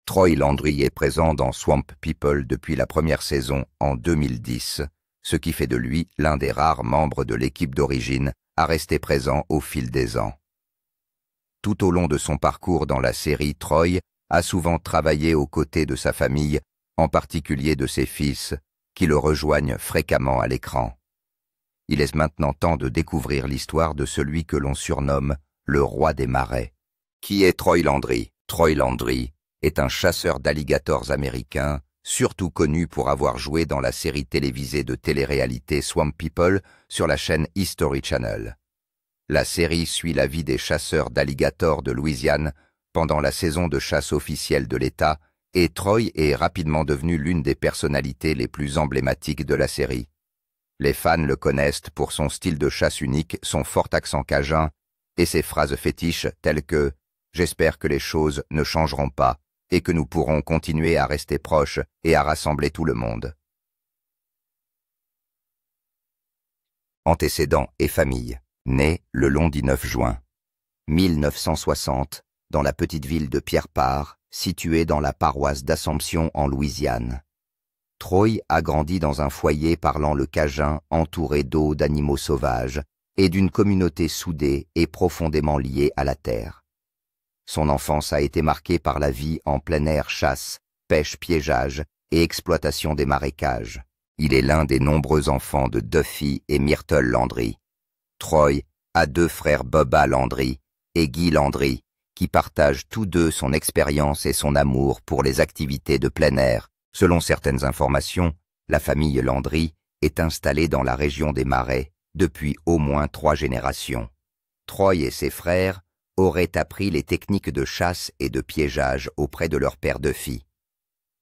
Troy Landry est présent dans Swamp People depuis la première saison en 2010, ce qui fait de lui l'un des rares membres de l'équipe d'origine à rester présent au fil des ans. Tout au long de son parcours dans la série, Troy a souvent travaillé aux côtés de sa famille, en particulier de ses fils, qui le rejoignent fréquemment à l'écran. Il est maintenant temps de découvrir l'histoire de celui que l'on surnomme le roi des marais. Qui est Troy Landry? Troy Landry est un chasseur d'alligators américain, surtout connu pour avoir joué dans la série télévisée de télé-réalité Swamp People sur la chaîne History Channel. La série suit la vie des chasseurs d'alligators de Louisiane pendant la saison de chasse officielle de l'État, et Troy est rapidement devenu l'une des personnalités les plus emblématiques de la série. Les fans le connaissent pour son style de chasse unique, son fort accent cajun et ses phrases fétiches telles que « J'espère que les choses ne changeront pas et que nous pourrons continuer à rester proches et à rassembler tout le monde. » Antécédents et famille. Né le lundi 9 juin 1960 dans la petite ville de Pierre-Part, située dans la paroisse d'Assomption en Louisiane. Troy a grandi dans un foyer parlant le cajun entouré d'eau d'animaux sauvages et d'une communauté soudée et profondément liée à la terre. Son enfance a été marquée par la vie en plein air, chasse, pêche, piégeage et exploitation des marécages. Il est l'un des nombreux enfants de Duffy et Myrtle Landry. Troy a deux frères, Bubba Landry et Guy Landry, qui partagent tous deux son expérience et son amour pour les activités de plein air. Selon certaines informations, la famille Landry est installée dans la région des Marais depuis au moins 3 générations. Troy et ses frères auraient appris les techniques de chasse et de piégeage auprès de leur père Duffy.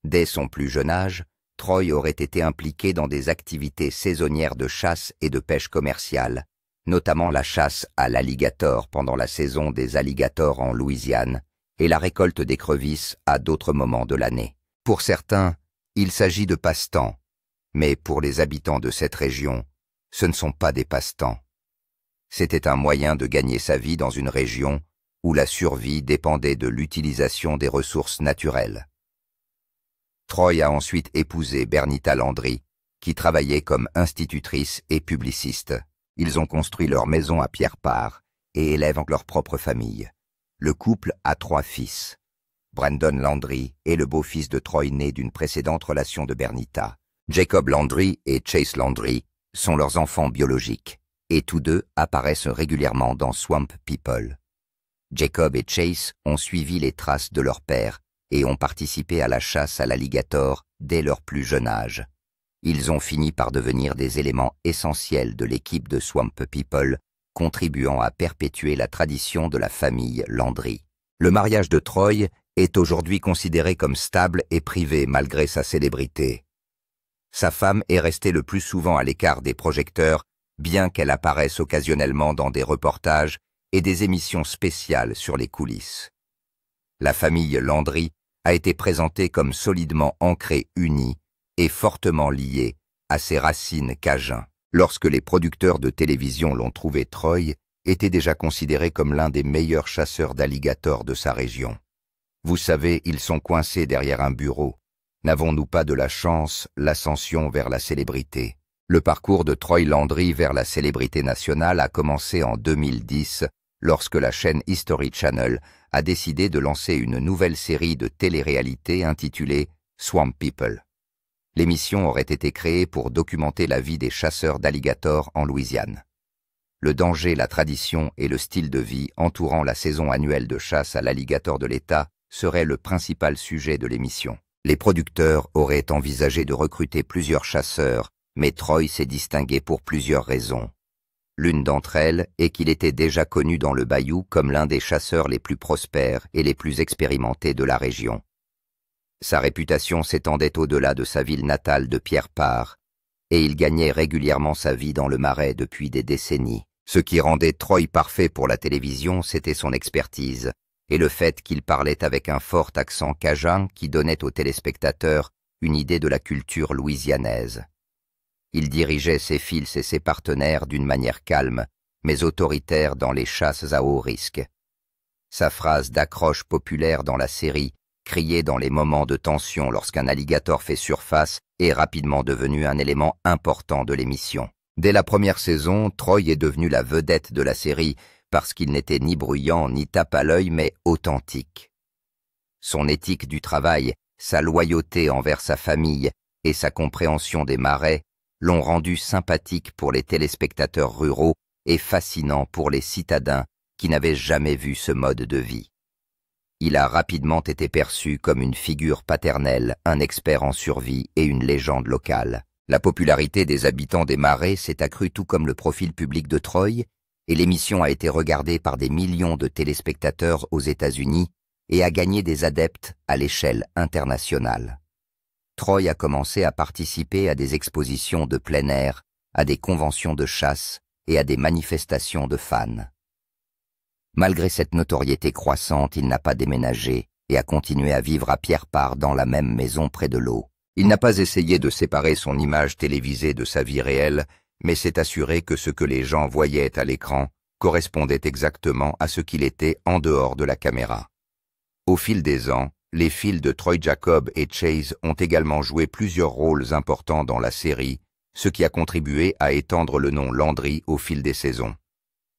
Dès son plus jeune âge, Troy aurait été impliqué dans des activités saisonnières de chasse et de pêche commerciale, notamment la chasse à l'alligator pendant la saison des alligators en Louisiane et la récolte d'écrevisses à d'autres moments de l'année. Pour certains, il s'agit de passe-temps, mais pour les habitants de cette région, ce ne sont pas des passe-temps. C'était un moyen de gagner sa vie dans une région où la survie dépendait de l'utilisation des ressources naturelles. Troy a ensuite épousé Bernita Landry, qui travaillait comme institutrice et publiciste. Ils ont construit leur maison à Pierre-Part et élèvent leur propre famille. Le couple a 3 fils. Brandon Landry est le beau-fils de Troy né d'une précédente relation de Bernita. Jacob Landry et Chase Landry sont leurs enfants biologiques, et tous deux apparaissent régulièrement dans Swamp People. Jacob et Chase ont suivi les traces de leur père et ont participé à la chasse à l'alligator dès leur plus jeune âge. Ils ont fini par devenir des éléments essentiels de l'équipe de Swamp People, contribuant à perpétuer la tradition de la famille Landry. Le mariage de Troy est aujourd'hui considéré comme stable et privé malgré sa célébrité. Sa femme est restée le plus souvent à l'écart des projecteurs, bien qu'elle apparaisse occasionnellement dans des reportages et des émissions spéciales sur les coulisses. La famille Landry a été présentée comme solidement ancrée, unie et fortement liée à ses racines cajun. Lorsque les producteurs de télévision l'ont trouvé, Troy était déjà considéré comme l'un des meilleurs chasseurs d'alligators de sa région. Vous savez, ils sont coincés derrière un bureau. N'avons-nous pas de la chance, l'ascension vers la célébrité? Le parcours de Troy Landry vers la célébrité nationale a commencé en 2010, lorsque la chaîne History Channel a décidé de lancer une nouvelle série de télé-réalité intitulée Swamp People. L'émission aurait été créée pour documenter la vie des chasseurs d'alligators en Louisiane. Le danger, la tradition et le style de vie entourant la saison annuelle de chasse à l'alligator de l'État seraient le principal sujet de l'émission. Les producteurs auraient envisagé de recruter plusieurs chasseurs, mais Troy s'est distingué pour plusieurs raisons. L'une d'entre elles est qu'il était déjà connu dans le bayou comme l'un des chasseurs les plus prospères et les plus expérimentés de la région. Sa réputation s'étendait au-delà de sa ville natale de Pierre-Part, et il gagnait régulièrement sa vie dans le Marais depuis des décennies. Ce qui rendait Troy parfait pour la télévision, c'était son expertise, et le fait qu'il parlait avec un fort accent cajun qui donnait aux téléspectateurs une idée de la culture louisianaise. Il dirigeait ses fils et ses partenaires d'une manière calme, mais autoritaire dans les chasses à haut risque. Sa phrase d'accroche populaire dans la série crier dans les moments de tension lorsqu'un alligator fait surface est rapidement devenu un élément important de l'émission. Dès la première saison, Troy est devenu la vedette de la série parce qu'il n'était ni bruyant ni tape à l'œil mais authentique. Son éthique du travail, sa loyauté envers sa famille et sa compréhension des marais l'ont rendu sympathique pour les téléspectateurs ruraux et fascinant pour les citadins qui n'avaient jamais vu ce mode de vie. Il a rapidement été perçu comme une figure paternelle, un expert en survie et une légende locale. La popularité des habitants des marais s'est accrue tout comme le profil public de Troy, et l'émission a été regardée par des millions de téléspectateurs aux États-Unis et a gagné des adeptes à l'échelle internationale. Troy a commencé à participer à des expositions de plein air, à des conventions de chasse et à des manifestations de fans. Malgré cette notoriété croissante, il n'a pas déménagé et a continué à vivre à Pierre-Part dans la même maison près de l'eau. Il n'a pas essayé de séparer son image télévisée de sa vie réelle, mais s'est assuré que ce que les gens voyaient à l'écran correspondait exactement à ce qu'il était en dehors de la caméra. Au fil des ans, les fils de Troy Jacob et Chase ont également joué plusieurs rôles importants dans la série, ce qui a contribué à étendre le nom Landry au fil des saisons.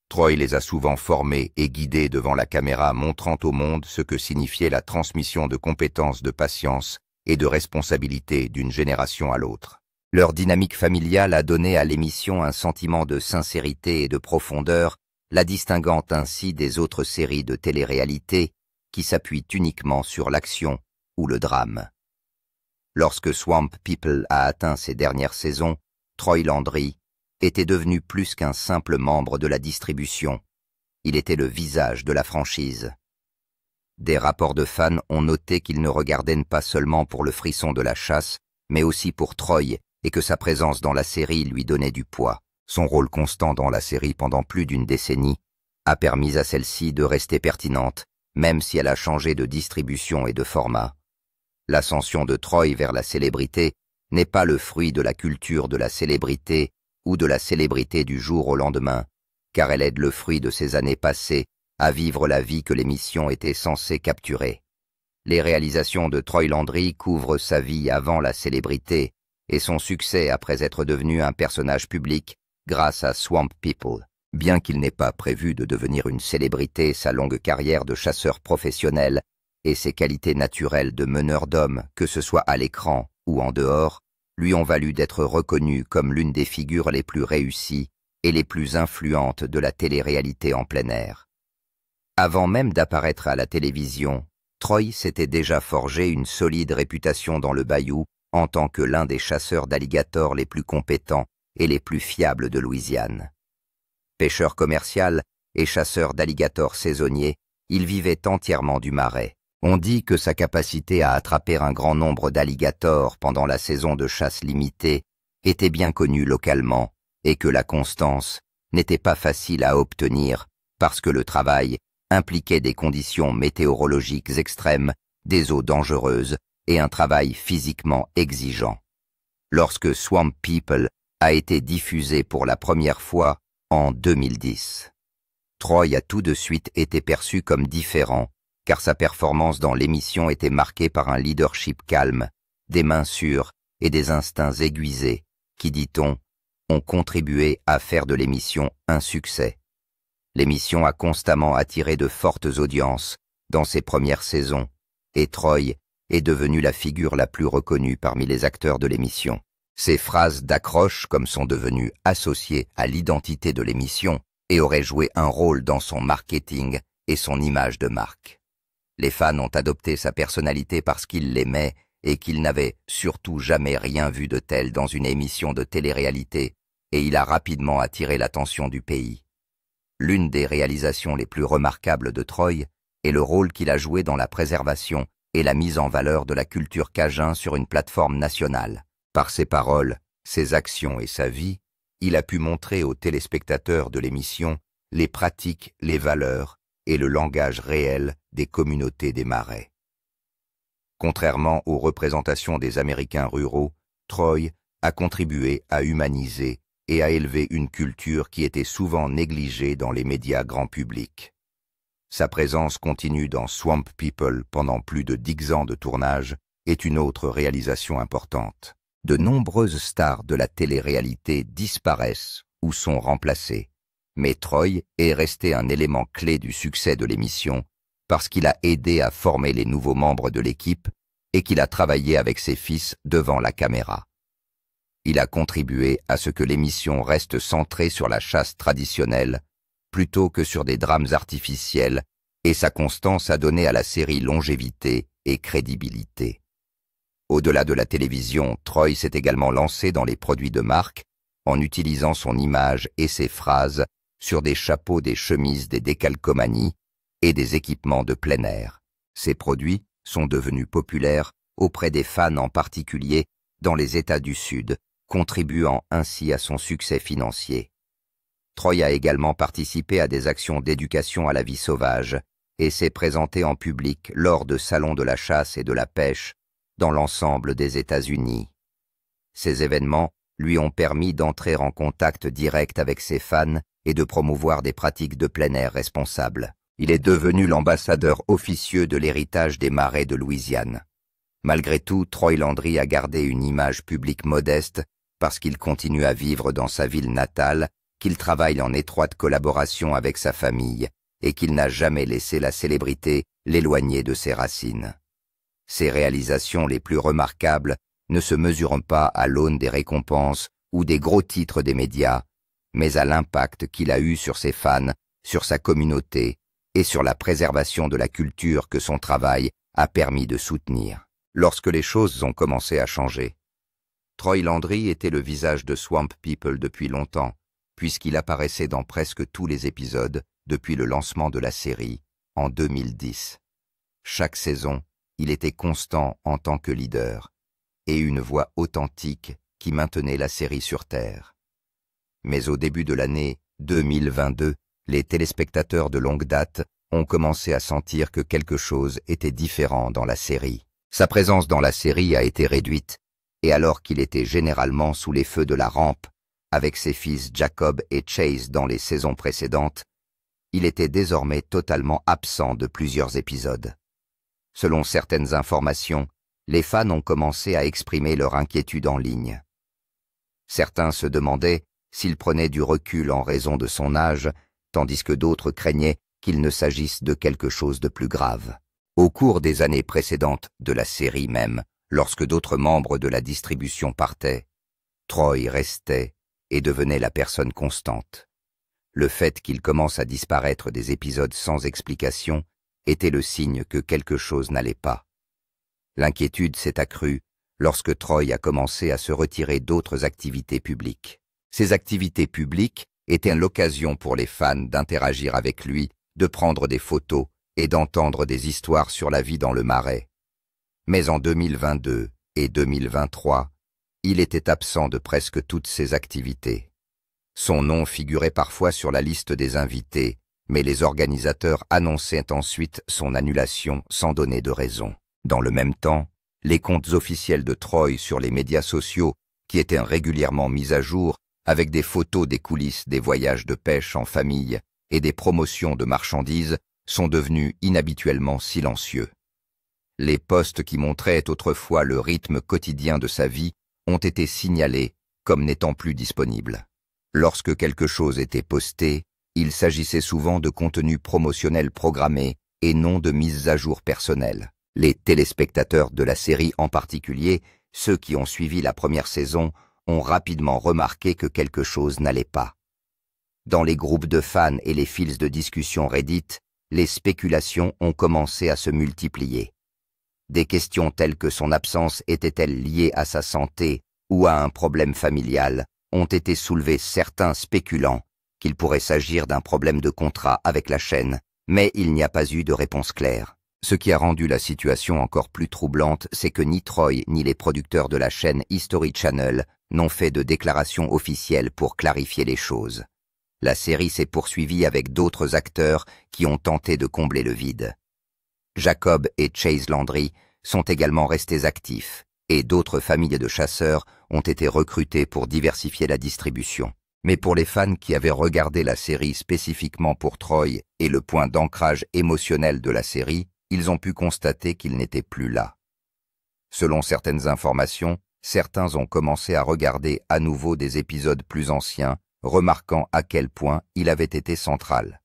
Troy les a souvent formés et guidés devant la caméra, montrant au monde ce que signifiait la transmission de compétences, de patience et de responsabilité d'une génération à l'autre. Leur dynamique familiale a donné à l'émission un sentiment de sincérité et de profondeur, la distinguant ainsi des autres séries de télé-réalité qui s'appuient uniquement sur l'action ou le drame. Lorsque Swamp People a atteint ses dernières saisons, Troy Landry était devenu plus qu'un simple membre de la distribution. Il était le visage de la franchise. Des rapports de fans ont noté qu'il ne regardait pas seulement pour le frisson de la chasse, mais aussi pour Troy, et que sa présence dans la série lui donnait du poids. Son rôle constant dans la série pendant plus d'une décennie a permis à celle-ci de rester pertinente, même si elle a changé de distribution et de format. L'ascension de Troy vers la célébrité n'est pas le fruit de la culture de la célébrité ou de la célébrité du jour au lendemain, car elle est le fruit de ces années passées à vivre la vie que l'émission était censée capturer. Les réalisations de Troy Landry couvrent sa vie avant la célébrité et son succès après être devenu un personnage public grâce à Swamp People. Bien qu'il n'ait pas prévu de devenir une célébrité, sa longue carrière de chasseur professionnel et ses qualités naturelles de meneur d'hommes, que ce soit à l'écran ou en dehors, lui ont valu d'être reconnu comme l'une des figures les plus réussies et les plus influentes de la télé-réalité en plein air. Avant même d'apparaître à la télévision, Troy s'était déjà forgé une solide réputation dans le bayou en tant que l'un des chasseurs d'alligators les plus compétents et les plus fiables de Louisiane. Pêcheur commercial et chasseur d'alligators saisonniers, il vivait entièrement du marais. On dit que sa capacité à attraper un grand nombre d'alligators pendant la saison de chasse limitée était bien connue localement et que la constance n'était pas facile à obtenir parce que le travail impliquait des conditions météorologiques extrêmes, des eaux dangereuses et un travail physiquement exigeant. Lorsque Swamp People a été diffusé pour la première fois en 2010, Troy a tout de suite été perçu comme différent, car sa performance dans l'émission était marquée par un leadership calme, des mains sûres et des instincts aiguisés, qui, dit-on, ont contribué à faire de l'émission un succès. L'émission a constamment attiré de fortes audiences dans ses premières saisons, et Troy est devenu la figure la plus reconnue parmi les acteurs de l'émission. Ses phrases d'accroche comme sont devenues associées à l'identité de l'émission et auraient joué un rôle dans son marketing et son image de marque. Les fans ont adopté sa personnalité parce qu'ils l'aimaient et qu'ils n'avaient surtout jamais rien vu de tel dans une émission de télé-réalité, et il a rapidement attiré l'attention du pays. L'une des réalisations les plus remarquables de Troy est le rôle qu'il a joué dans la préservation et la mise en valeur de la culture cajun sur une plateforme nationale. Par ses paroles, ses actions et sa vie, il a pu montrer aux téléspectateurs de l'émission les pratiques, les valeurs et le langage réel des communautés des marais. Contrairement aux représentations des Américains ruraux, Troy a contribué à humaniser et à élever une culture qui était souvent négligée dans les médias grand public. Sa présence continue dans Swamp People pendant plus de 10 ans de tournage est une autre réalisation importante. De nombreuses stars de la télé-réalité disparaissent ou sont remplacées, mais Troy est resté un élément clé du succès de l'émission parce qu'il a aidé à former les nouveaux membres de l'équipe et qu'il a travaillé avec ses fils devant la caméra. Il a contribué à ce que l'émission reste centrée sur la chasse traditionnelle plutôt que sur des drames artificiels, et sa constance a donné à la série longévité et crédibilité. Au-delà de la télévision, Troy s'est également lancé dans les produits de marque en utilisant son image et ses phrases sur des chapeaux, des chemises, des décalcomanies et des équipements de plein air. Ces produits sont devenus populaires auprès des fans, en particulier dans les États du Sud, contribuant ainsi à son succès financier. Troy a également participé à des actions d'éducation à la vie sauvage et s'est présenté en public lors de salons de la chasse et de la pêche dans l'ensemble des États-Unis. Ces événements lui ont permis d'entrer en contact direct avec ses fans et de promouvoir des pratiques de plein air responsables. Il est devenu l'ambassadeur officieux de l'héritage des marais de Louisiane. Malgré tout, Troy Landry a gardé une image publique modeste parce qu'il continue à vivre dans sa ville natale, qu'il travaille en étroite collaboration avec sa famille et qu'il n'a jamais laissé la célébrité l'éloigner de ses racines. Ses réalisations les plus remarquables ne se mesurent pas à l'aune des récompenses ou des gros titres des médias, mais à l'impact qu'il a eu sur ses fans, sur sa communauté et sur la préservation de la culture que son travail a permis de soutenir. Lorsque les choses ont commencé à changer, Troy Landry était le visage de Swamp People depuis longtemps, puisqu'il apparaissait dans presque tous les épisodes depuis le lancement de la série, en 2010. Chaque saison, il était constant en tant que leader, et une voix authentique qui maintenait la série sur Terre. Mais au début de l'année 2022, les téléspectateurs de longue date ont commencé à sentir que quelque chose était différent dans la série. Sa présence dans la série a été réduite, et alors qu'il était généralement sous les feux de la rampe, avec ses fils Jacob et Chase dans les saisons précédentes, il était désormais totalement absent de plusieurs épisodes. Selon certaines informations, les fans ont commencé à exprimer leur inquiétude en ligne. Certains se demandaient s'il prenait du recul en raison de son âge, tandis que d'autres craignaient qu'il ne s'agisse de quelque chose de plus grave. Au cours des années précédentes de la série même, lorsque d'autres membres de la distribution partaient, Troy restait et devenait la personne constante. Le fait qu'il commence à disparaître des épisodes sans explication était le signe que quelque chose n'allait pas. L'inquiétude s'est accrue lorsque Troy a commencé à se retirer d'autres activités publiques. Ces activités publiques étaient l'occasion pour les fans d'interagir avec lui, de prendre des photos et d'entendre des histoires sur la vie dans le marais. Mais en 2022 et 2023, il était absent de presque toutes ces activités. Son nom figurait parfois sur la liste des invités, mais les organisateurs annonçaient ensuite son annulation sans donner de raison. Dans le même temps, les comptes officiels de Troy sur les médias sociaux, qui étaient régulièrement mis à jour, avec des photos des coulisses des voyages de pêche en famille et des promotions de marchandises, sont devenus inhabituellement silencieux. Les posts qui montraient autrefois le rythme quotidien de sa vie ont été signalés comme n'étant plus disponibles. Lorsque quelque chose était posté, il s'agissait souvent de contenu promotionnel programmé et non de mises à jour personnelles. Les téléspectateurs de la série en particulier, ceux qui ont suivi la première saison, ont rapidement remarqué que quelque chose n'allait pas. Dans les groupes de fans et les fils de discussion Reddit, les spéculations ont commencé à se multiplier. Des questions telles que son absence était-elle liée à sa santé ou à un problème familial ont été soulevées, certains spéculant qu'il pourrait s'agir d'un problème de contrat avec la chaîne, mais il n'y a pas eu de réponse claire. Ce qui a rendu la situation encore plus troublante, c'est que ni Troy ni les producteurs de la chaîne History Channel n'ont fait de déclaration officielle pour clarifier les choses. La série s'est poursuivie avec d'autres acteurs qui ont tenté de combler le vide. Jacob et Chase Landry sont également restés actifs, et d'autres familles de chasseurs ont été recrutées pour diversifier la distribution. Mais pour les fans qui avaient regardé la série spécifiquement pour Troy et le point d'ancrage émotionnel de la série, ils ont pu constater qu'il n'était plus là. Selon certaines informations, certains ont commencé à regarder à nouveau des épisodes plus anciens, remarquant à quel point il avait été central.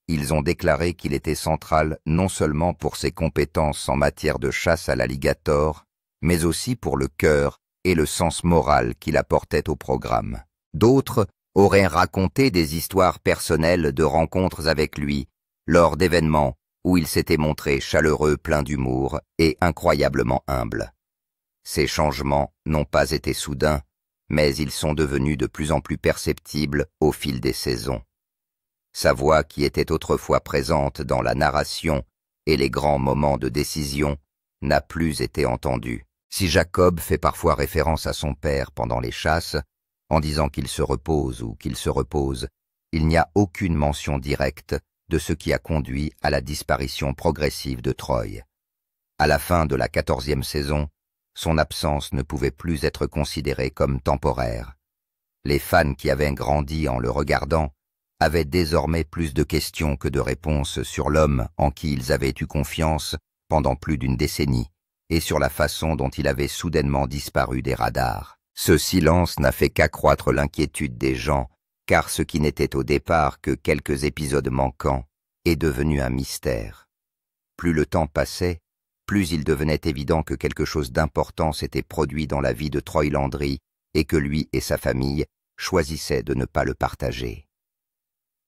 Ils ont déclaré qu'il était central non seulement pour ses compétences en matière de chasse à l'alligator, mais aussi pour le cœur et le sens moral qu'il apportait au programme. D'autres auraient raconté des histoires personnelles de rencontres avec lui, lors d'événements où il s'était montré chaleureux, plein d'humour et incroyablement humble. Ces changements n'ont pas été soudains, mais ils sont devenus de plus en plus perceptibles au fil des saisons. Sa voix qui était autrefois présente dans la narration et les grands moments de décision n'a plus été entendue. Si Jacob fait parfois référence à son père pendant les chasses, en disant qu'il se repose ou qu'il se repose, il n'y a aucune mention directe de ce qui a conduit à la disparition progressive de Troy. À la fin de la 14e saison, son absence ne pouvait plus être considérée comme temporaire. Les fans qui avaient grandi en le regardant avaient désormais plus de questions que de réponses sur l'homme en qui ils avaient eu confiance pendant plus d'une décennie et sur la façon dont il avait soudainement disparu des radars. Ce silence n'a fait qu'accroître l'inquiétude des gens, car ce qui n'était au départ que quelques épisodes manquants est devenu un mystère. Plus le temps passait, plus il devenait évident que quelque chose d'important s'était produit dans la vie de Troy Landry et que lui et sa famille choisissaient de ne pas le partager.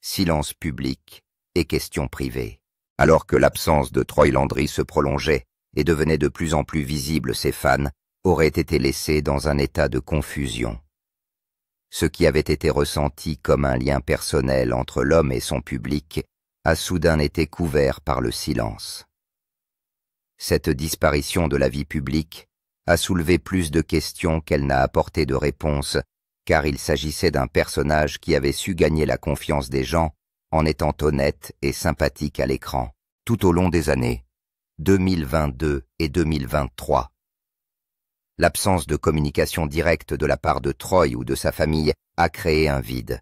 Silence public et questions privées. Alors que l'absence de Troy Landry se prolongeait et devenait de plus en plus visible, ses fans auraient été laissés dans un état de confusion. Ce qui avait été ressenti comme un lien personnel entre l'homme et son public a soudain été couvert par le silence. Cette disparition de la vie publique a soulevé plus de questions qu'elle n'a apporté de réponses, car il s'agissait d'un personnage qui avait su gagner la confiance des gens en étant honnête et sympathique à l'écran, tout au long des années 2022 et 2023. L'absence de communication directe de la part de Troy ou de sa famille a créé un vide.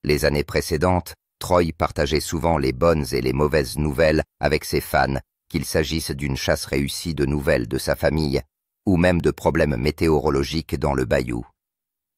Les années précédentes, Troy partageait souvent les bonnes et les mauvaises nouvelles avec ses fans, qu'il s'agisse d'une chasse réussie de nouvelles de sa famille, ou même de problèmes météorologiques dans le bayou.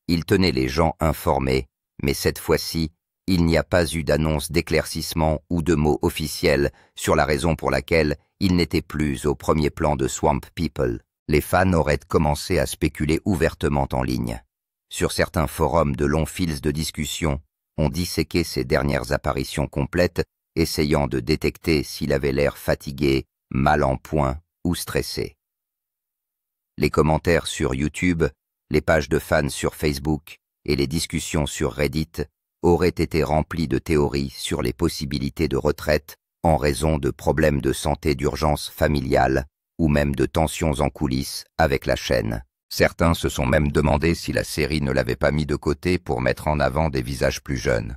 Il tenait les gens informés, mais cette fois-ci, il n'y a pas eu d'annonce d'éclaircissement ou de mots officiels sur la raison pour laquelle il n'était plus au premier plan de Swamp People. Les fans auraient commencé à spéculer ouvertement en ligne. Sur certains forums de longs fils de discussion, on disséquait ses dernières apparitions complètes, essayant de détecter s'il avait l'air fatigué, mal en point ou stressé. Les commentaires sur YouTube, les pages de fans sur Facebook et les discussions sur Reddit auraient été remplis de théories sur les possibilités de retraite en raison de problèmes de santé d'urgence familiale ou même de tensions en coulisses avec la chaîne. Certains se sont même demandé si la série ne l'avait pas mis de côté pour mettre en avant des visages plus jeunes.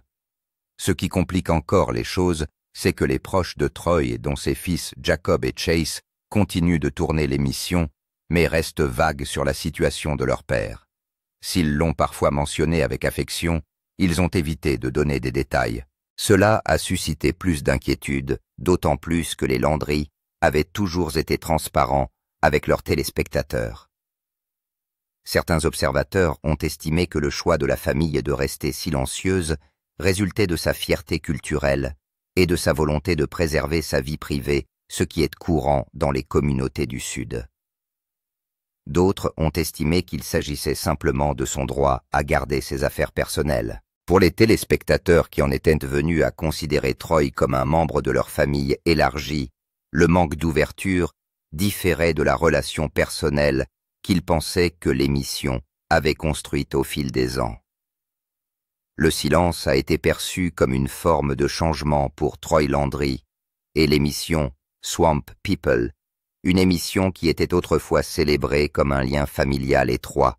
Ce qui complique encore les choses, c'est que les proches de Troy, dont ses fils Jacob et Chase, continuent de tourner l'émission, mais restent vagues sur la situation de leur père. S'ils l'ont parfois mentionné avec affection, ils ont évité de donner des détails. Cela a suscité plus d'inquiétude, d'autant plus que les Landry avaient toujours été transparents avec leurs téléspectateurs. Certains observateurs ont estimé que le choix de la famille de rester silencieuse résultait de sa fierté culturelle et de sa volonté de préserver sa vie privée, ce qui est courant dans les communautés du Sud. D'autres ont estimé qu'il s'agissait simplement de son droit à garder ses affaires personnelles. Pour les téléspectateurs qui en étaient venus à considérer Troy comme un membre de leur famille élargie, le manque d'ouverture différait de la relation personnelle qu'ils pensaient que l'émission avait construite au fil des ans. Le silence a été perçu comme une forme de changement pour Troy Landry et l'émission Swamp People, une émission qui était autrefois célébrée comme un lien familial étroit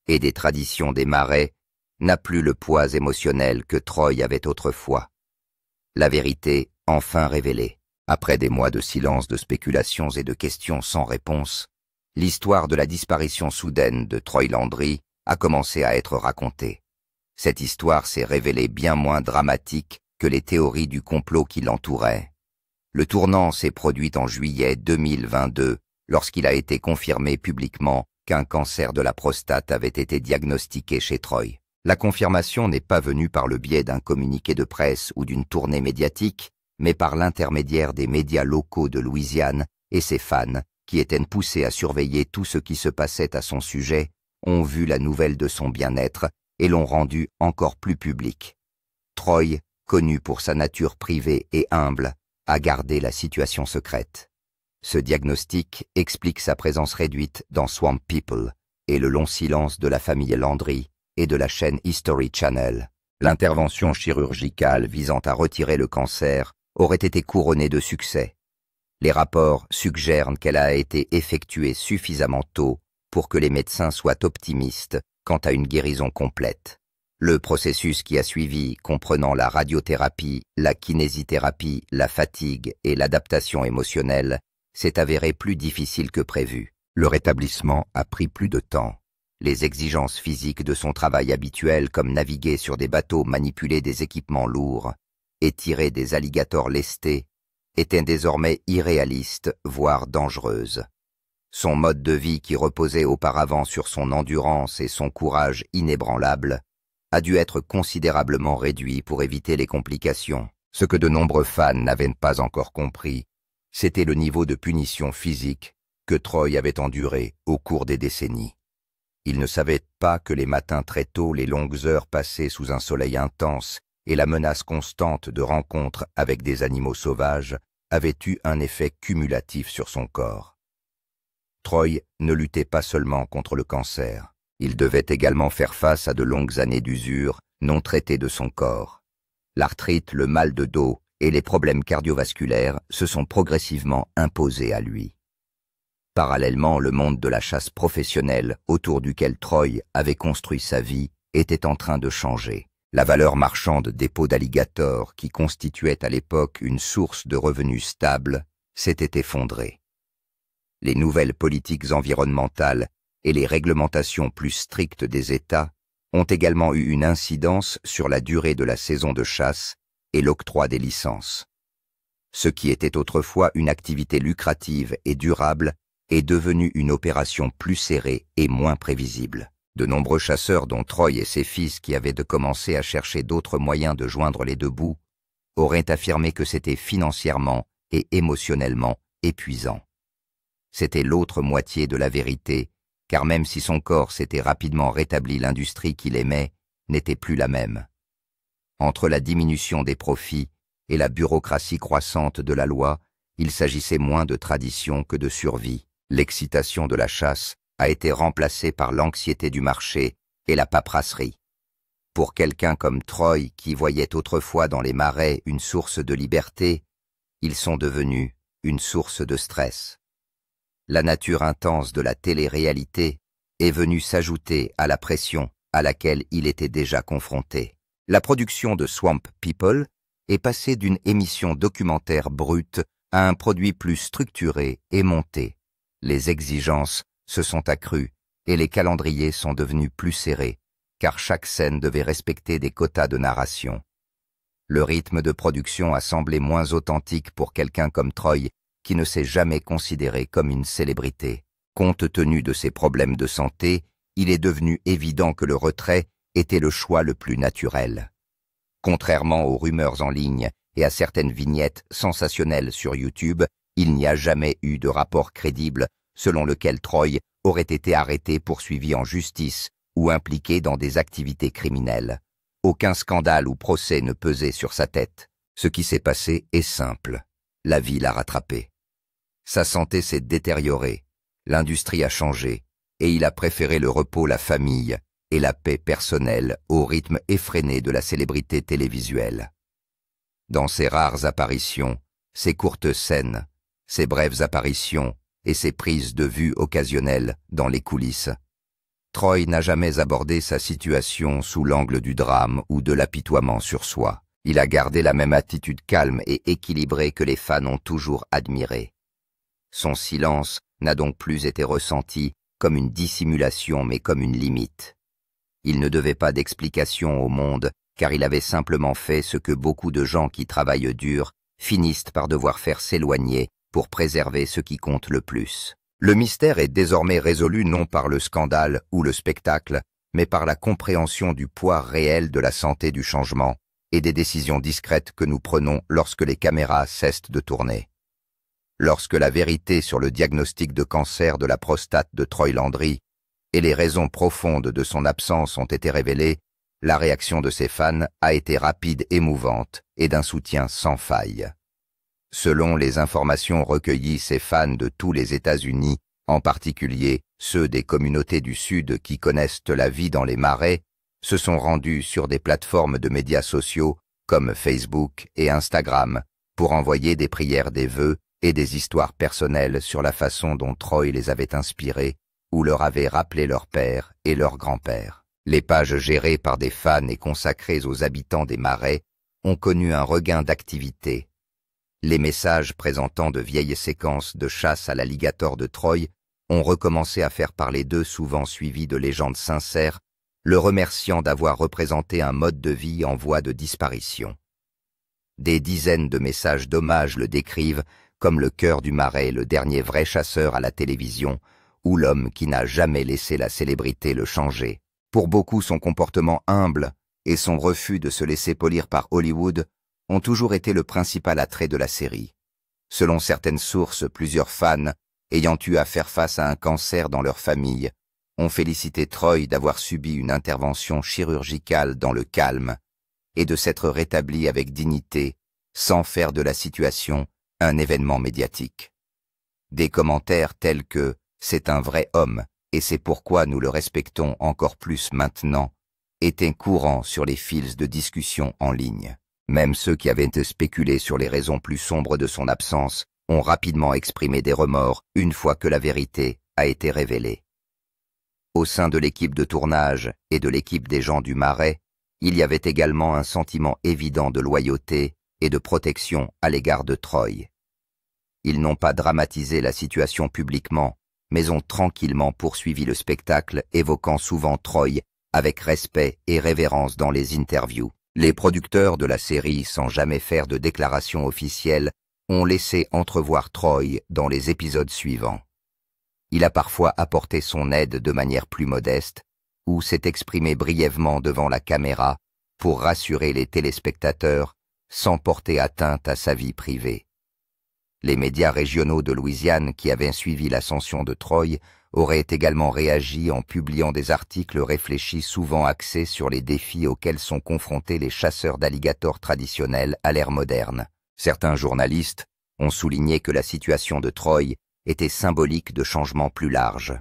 et des traditions des marais, n'a plus le poids émotionnel que Troy avait autrefois. La vérité, enfin révélée. Après des mois de silence, de spéculations et de questions sans réponse, l'histoire de la disparition soudaine de Troy Landry a commencé à être racontée. Cette histoire s'est révélée bien moins dramatique que les théories du complot qui l'entouraient. Le tournant s'est produit en juillet 2022, lorsqu'il a été confirmé publiquement qu'un cancer de la prostate avait été diagnostiqué chez Troy. La confirmation n'est pas venue par le biais d'un communiqué de presse ou d'une tournée médiatique, mais par l'intermédiaire des médias locaux de Louisiane et ses fans, qui étaient poussés à surveiller tout ce qui se passait à son sujet, ont vu la nouvelle de son bien-être et l'ont rendu encore plus public. Troy, connu pour sa nature privée et humble, a gardé la situation secrète. Ce diagnostic explique sa présence réduite dans Swamp People et le long silence de la famille Landry et de la chaîne History Channel. L'intervention chirurgicale visant à retirer le cancer aurait été couronnée de succès. Les rapports suggèrent qu'elle a été effectuée suffisamment tôt pour que les médecins soient optimistes quant à une guérison complète. Le processus qui a suivi, comprenant la radiothérapie, la kinésithérapie, la fatigue et l'adaptation émotionnelle, s'est avéré plus difficile que prévu. Le rétablissement a pris plus de temps. Les exigences physiques de son travail habituel, comme naviguer sur des bateaux, manipuler des équipements lourds et tirer des alligators lestés, étaient désormais irréalistes, voire dangereuses. Son mode de vie qui reposait auparavant sur son endurance et son courage inébranlables a dû être considérablement réduit pour éviter les complications. Ce que de nombreux fans n'avaient pas encore compris, c'était le niveau de punition physique que Troy avait enduré au cours des décennies. Il ne savait pas que les matins très tôt, les longues heures passées sous un soleil intense et la menace constante de rencontres avec des animaux sauvages avaient eu un effet cumulatif sur son corps. Troy ne luttait pas seulement contre le cancer. Il devait également faire face à de longues années d'usure non traitées de son corps. L'arthrite, le mal de dos et les problèmes cardiovasculaires se sont progressivement imposés à lui. Parallèlement, le monde de la chasse professionnelle autour duquel Troy avait construit sa vie était en train de changer. La valeur marchande des peaux d'alligator, qui constituait à l'époque une source de revenus stable, s'était effondrée. Les nouvelles politiques environnementales et les réglementations plus strictes des États ont également eu une incidence sur la durée de la saison de chasse et l'octroi des licences. Ce qui était autrefois une activité lucrative et durable est devenu une opération plus serrée et moins prévisible. De nombreux chasseurs, dont Troy et ses fils qui avaient de commencer à chercher d'autres moyens de joindre les deux bouts, auraient affirmé que c'était financièrement et émotionnellement épuisant. C'était l'autre moitié de la vérité, car même si son corps s'était rapidement rétabli, l'industrie qu'il aimait n'était plus la même. Entre la diminution des profits et la bureaucratie croissante de la loi, il s'agissait moins de tradition que de survie. L'excitation de la chasse a été remplacée par l'anxiété du marché et la paperasserie. Pour quelqu'un comme Troy, qui voyait autrefois dans les marais une source de liberté, ils sont devenus une source de stress. La nature intense de la télé-réalité est venue s'ajouter à la pression à laquelle il était déjà confronté. La production de Swamp People est passée d'une émission documentaire brute à un produit plus structuré et monté. Les exigences se sont accrues et les calendriers sont devenus plus serrés, car chaque scène devait respecter des quotas de narration. Le rythme de production a semblé moins authentique pour quelqu'un comme Troy, qui ne s'est jamais considéré comme une célébrité. Compte tenu de ses problèmes de santé, il est devenu évident que le retrait était le choix le plus naturel. Contrairement aux rumeurs en ligne et à certaines vignettes sensationnelles sur YouTube, il n'y a jamais eu de rapport crédible selon lequel Troy aurait été arrêté, poursuivi en justice ou impliqué dans des activités criminelles. Aucun scandale ou procès ne pesait sur sa tête. Ce qui s'est passé est simple. La vie l'a rattrapé. Sa santé s'est détériorée, l'industrie a changé, et il a préféré le repos, la famille et la paix personnelle au rythme effréné de la célébrité télévisuelle. Dans ses rares apparitions, ses courtes scènes, ses brèves apparitions et ses prises de vue occasionnelles dans les coulisses, Troy n'a jamais abordé sa situation sous l'angle du drame ou de l'apitoiement sur soi. Il a gardé la même attitude calme et équilibrée que les fans ont toujours admirée. Son silence n'a donc plus été ressenti comme une dissimulation mais comme une limite. Il ne devait pas d'explication au monde, car il avait simplement fait ce que beaucoup de gens qui travaillent dur finissent par devoir faire s'éloigner pour préserver ce qui compte le plus. Le mystère est désormais résolu non par le scandale ou le spectacle, mais par la compréhension du poids réel de la santé du changement et des décisions discrètes que nous prenons lorsque les caméras cessent de tourner. Lorsque la vérité sur le diagnostic de cancer de la prostate de Troy Landry et les raisons profondes de son absence ont été révélées, la réaction de ses fans a été rapide, émouvante et d'un soutien sans faille. Selon les informations recueillies, ces fans de tous les États-Unis, en particulier ceux des communautés du Sud qui connaissent la vie dans les marais, se sont rendus sur des plateformes de médias sociaux comme Facebook et Instagram pour envoyer des prières, des vœux et des histoires personnelles sur la façon dont Troy les avait inspirés ou leur avait rappelé leur père et leur grand-père. Les pages gérées par des fans et consacrées aux habitants des marais ont connu un regain d'activité. Les messages présentant de vieilles séquences de chasse à l'alligator de Troy ont recommencé à faire parler d'eux, souvent suivis de légendes sincères, le remerciant d'avoir représenté un mode de vie en voie de disparition. Des dizaines de messages d'hommage le décrivent comme le cœur du marais, le dernier vrai chasseur à la télévision, ou l'homme qui n'a jamais laissé la célébrité le changer. Pour beaucoup, son comportement humble et son refus de se laisser polir par Hollywood ont toujours été le principal attrait de la série. Selon certaines sources, plusieurs fans, ayant eu à faire face à un cancer dans leur famille, ont félicité Troy d'avoir subi une intervention chirurgicale dans le calme et de s'être rétabli avec dignité, sans faire de la situation un événement médiatique. Des commentaires tels que « c'est un vrai homme et c'est pourquoi nous le respectons encore plus maintenant » étaient courants sur les fils de discussion en ligne. Même ceux qui avaient spéculé sur les raisons plus sombres de son absence ont rapidement exprimé des remords une fois que la vérité a été révélée. Au sein de l'équipe de tournage et de l'équipe des gens du Marais, il y avait également un sentiment évident de loyauté et de protection à l'égard de Troy. Ils n'ont pas dramatisé la situation publiquement, mais ont tranquillement poursuivi le spectacle, évoquant souvent Troy avec respect et révérence dans les interviews. Les producteurs de la série, sans jamais faire de déclaration officielle, ont laissé entrevoir Troy dans les épisodes suivants. Il a parfois apporté son aide de manière plus modeste, ou s'est exprimé brièvement devant la caméra pour rassurer les téléspectateurs sans porter atteinte à sa vie privée. Les médias régionaux de Louisiane qui avaient suivi l'ascension de Troy auraient également réagi en publiant des articles réfléchis souvent axés sur les défis auxquels sont confrontés les chasseurs d'alligators traditionnels à l'ère moderne. Certains journalistes ont souligné que la situation de Troy était symbolique de changements plus larges.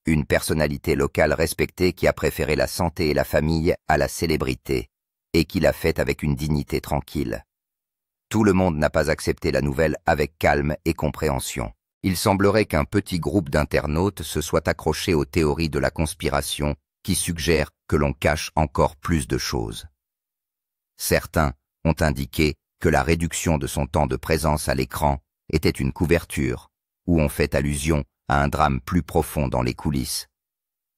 Une personnalité locale respectée qui a préféré la santé et la famille à la célébrité, et qui l'a fait avec une dignité tranquille. Tout le monde n'a pas accepté la nouvelle avec calme et compréhension. Il semblerait qu'un petit groupe d'internautes se soit accroché aux théories de la conspiration qui suggèrent que l'on cache encore plus de choses. Certains ont indiqué que la réduction de son temps de présence à l'écran était une couverture, ou ont fait allusion à un drame plus profond dans les coulisses.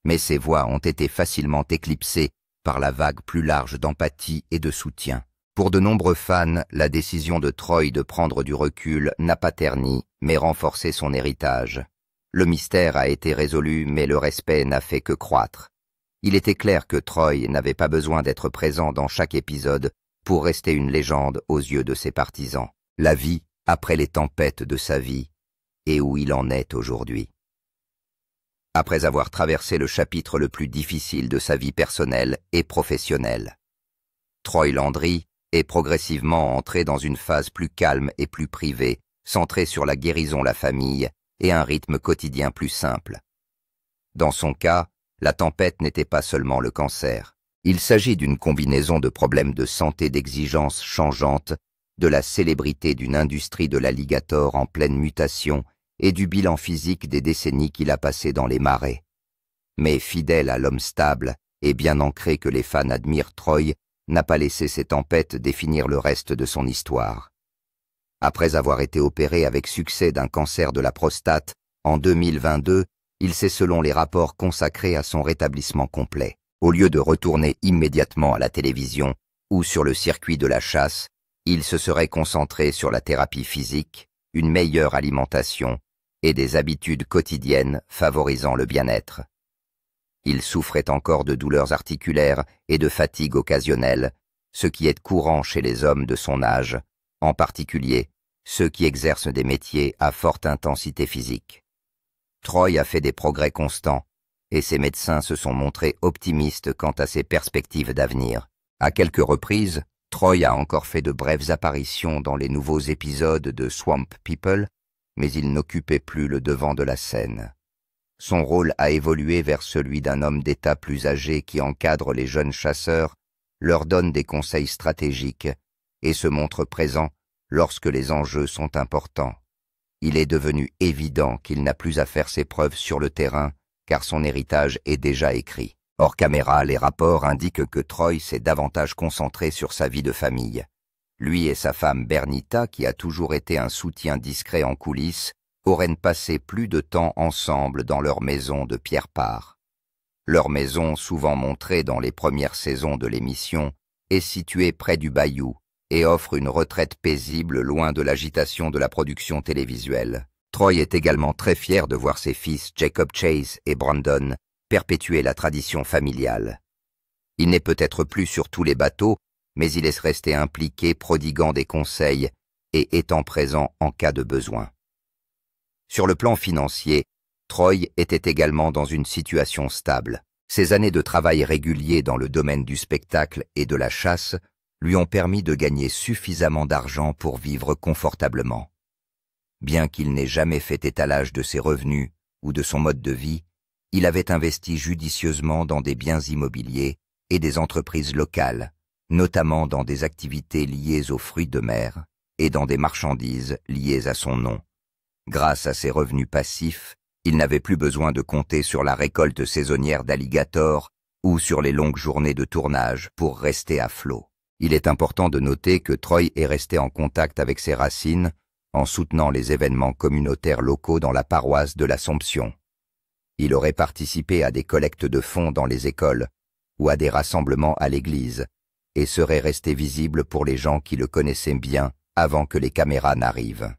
Mais ces voix ont été facilement éclipsées par la vague plus large d'empathie et de soutien. Pour de nombreux fans, la décision de Troy de prendre du recul n'a pas terni, mais renforcé son héritage. Le mystère a été résolu, mais le respect n'a fait que croître. Il était clair que Troy n'avait pas besoin d'être présent dans chaque épisode pour rester une légende aux yeux de ses partisans. La vie après les tempêtes de sa vie et où il en est aujourd'hui. Après avoir traversé le chapitre le plus difficile de sa vie personnelle et professionnelle, Troy Landry est progressivement entré dans une phase plus calme et plus privée, centrée sur la guérison, la famille et un rythme quotidien plus simple. Dans son cas, la tempête n'était pas seulement le cancer. Il s'agit d'une combinaison de problèmes de santé, d'exigences changeantes, de la célébrité d'une industrie de l'alligator en pleine mutation et du bilan physique des décennies qu'il a passées dans les marais. Mais fidèle à l'homme stable et bien ancré que les fans admirent, Troy n'a pas laissé ces tempêtes définir le reste de son histoire. Après avoir été opéré avec succès d'un cancer de la prostate en 2022, il s'est selon les rapports consacré à son rétablissement complet. Au lieu de retourner immédiatement à la télévision ou sur le circuit de la chasse, il se serait concentré sur la thérapie physique, une meilleure alimentation et des habitudes quotidiennes favorisant le bien-être. Il souffrait encore de douleurs articulaires et de fatigue occasionnelle, ce qui est courant chez les hommes de son âge, en particulier ceux qui exercent des métiers à forte intensité physique. Troy a fait des progrès constants, et ses médecins se sont montrés optimistes quant à ses perspectives d'avenir. À quelques reprises, Troy a encore fait de brèves apparitions dans les nouveaux épisodes de Swamp People, mais il n'occupait plus le devant de la scène. Son rôle a évolué vers celui d'un homme d'État plus âgé qui encadre les jeunes chasseurs, leur donne des conseils stratégiques et se montre présent lorsque les enjeux sont importants. Il est devenu évident qu'il n'a plus à faire ses preuves sur le terrain, car son héritage est déjà écrit. Hors caméra, les rapports indiquent que Troy s'est davantage concentré sur sa vie de famille. Lui et sa femme Bernita, qui a toujours été un soutien discret en coulisses, auraient passé plus de temps ensemble dans leur maison de Pierre-Part. Leur maison, souvent montrée dans les premières saisons de l'émission, est située près du bayou et offre une retraite paisible loin de l'agitation de la production télévisuelle. Troy est également très fier de voir ses fils Jacob Chase et Brandon perpétuer la tradition familiale. Il n'est peut-être plus sur tous les bateaux, mais il est resté impliqué, prodiguant des conseils et étant présent en cas de besoin. Sur le plan financier, Troy était également dans une situation stable. Ses années de travail régulier dans le domaine du spectacle et de la chasse lui ont permis de gagner suffisamment d'argent pour vivre confortablement. Bien qu'il n'ait jamais fait étalage de ses revenus ou de son mode de vie, il avait investi judicieusement dans des biens immobiliers et des entreprises locales, notamment dans des activités liées aux fruits de mer et dans des marchandises liées à son nom. Grâce à ses revenus passifs, il n'avait plus besoin de compter sur la récolte saisonnière d'alligators ou sur les longues journées de tournage pour rester à flot. Il est important de noter que Troy est resté en contact avec ses racines en soutenant les événements communautaires locaux dans la paroisse de l'Assomption. Il aurait participé à des collectes de fonds dans les écoles ou à des rassemblements à l'église et serait resté visible pour les gens qui le connaissaient bien avant que les caméras n'arrivent.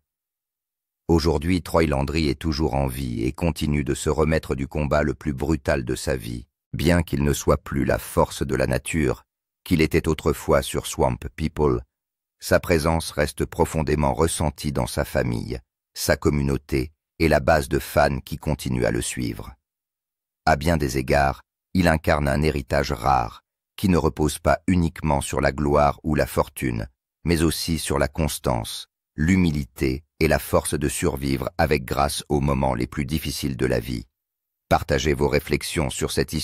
Aujourd'hui, Troy Landry est toujours en vie et continue de se remettre du combat le plus brutal de sa vie, bien qu'il ne soit plus la force de la nature qu'il était autrefois sur Swamp People. Sa présence reste profondément ressentie dans sa famille, sa communauté et la base de fans qui continuent à le suivre. À bien des égards, il incarne un héritage rare, qui ne repose pas uniquement sur la gloire ou la fortune, mais aussi sur la constance, l'humilité et la force de survivre avec grâce aux moments les plus difficiles de la vie. Partagez vos réflexions sur cette histoire